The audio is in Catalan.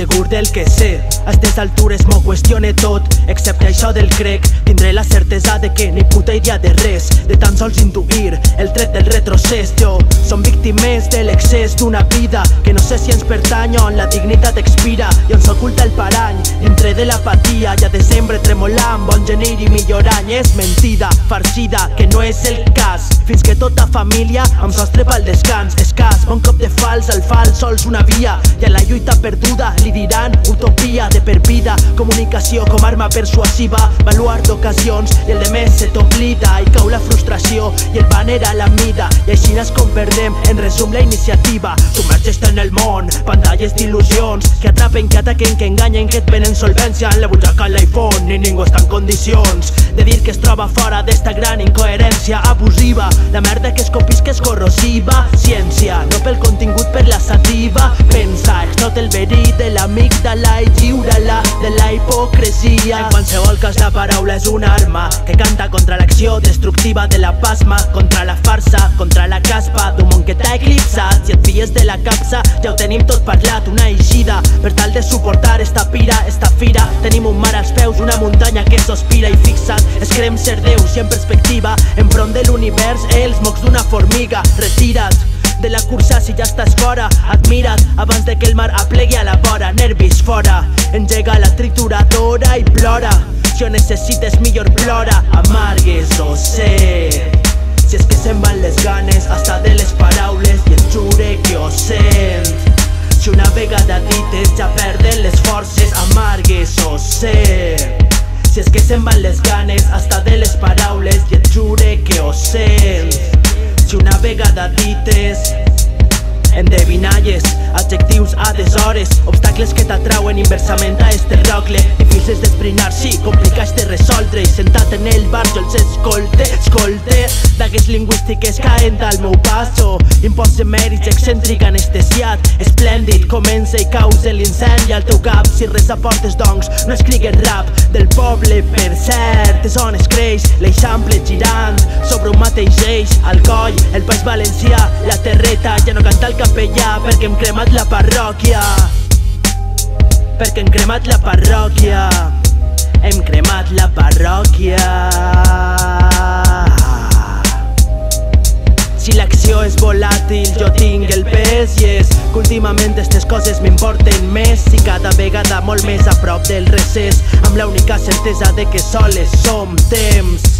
segur del que sé. A estes altures m'ho qüestione tot, excepte això del crec. Tindré la certesa de que ni puta idea de res, de tan sols intuir el tret del retrocés. Jo som víctimes de l'excés d'una vida que no sé si ens pertany, on la dignitat expira i on s'oculta el parany dintre de l'apatia. I a desembre tremolant, bon gener i millor any. És mentida, farcida, que no és el cas, fins que tota família amb sostre pel descans. Escàs, bon cop de fals, al fals sols una via, i a la lluita perduda li diran utopia de per vida. Comunicació com arma persuasiva, baluart d'ocasions i el de més se t'oblida, i cau la frustració i el banner a la mida, i així és com perdem en resum la iniciativa. Submergeix-te en el món, pantalles d'il·lusions que atrapen, que ataquen, que enganyen, que et venen solvència en la butxaca en l'iPhone. Ni ningú està en condicions de dir que es troba fora d'esta gran incoherència abusiva. La merda que escopis que és corrosiva. Ciència, no pel contingut, per la sativa. Pensa, explota el verí de l'amígdala i lliura-la de la hipocresia. En qualsevol cas la paraula és una arma que canta contra l'acció destructiva de la pasma, contra la farsa, contra la caspa d'un món que t'ha eclipsat. Si et fies de la capsa ja ho tenim tot parlat, una eixida per tal de suportar esta pira, esta fira. Tenim un mar als peus, una muntanya que sospira, i fixat es creem ser déus i en perspectiva enfront de l'univers els mocs d'una formiga. Retira't de la cursa si ja estàs fora, admira't abans de que el mar aplegui a la vora. Nervis fora, engega la trituradora i plora. Si ho necessites millor plora. Amargues o sé, si és que se'n van les ganes hasta de les paraules, i et jure que ho sent. Si una vegada dites ja perden les forces. Amargues o sé, si és que se'n van les ganes hasta de les paraules, i et jure que ho sent. Si una vegada dites endevinalles, adjectius a deshores, obstacles que t'atrauen inversament a este rocle. Difícils d'esbrinar, sí, complicats de resoldre, i sentat en el bar jo els escolte dagues lingüístiques caent al meu passo. Impose mèrits, excèntric, anestesiat, esplèndid, comença i causa l'incendi al teu cap. Si res aportes doncs no escrigues rap del poble, per cert, és on es creix l'eixample girant sobre un mateix eix. Al coll, el País Valencià, la terreta, ja no canta el capellà perquè hem cremat la parròquia, perquè hem cremat la parròquia, hem cremat la parròquia. Si l'acció és volàtil jo tinc el pes, i és que últimament estes coses m'importen més, i cada vegada molt més a prop del recés, amb l'única certesa de que soles som temps.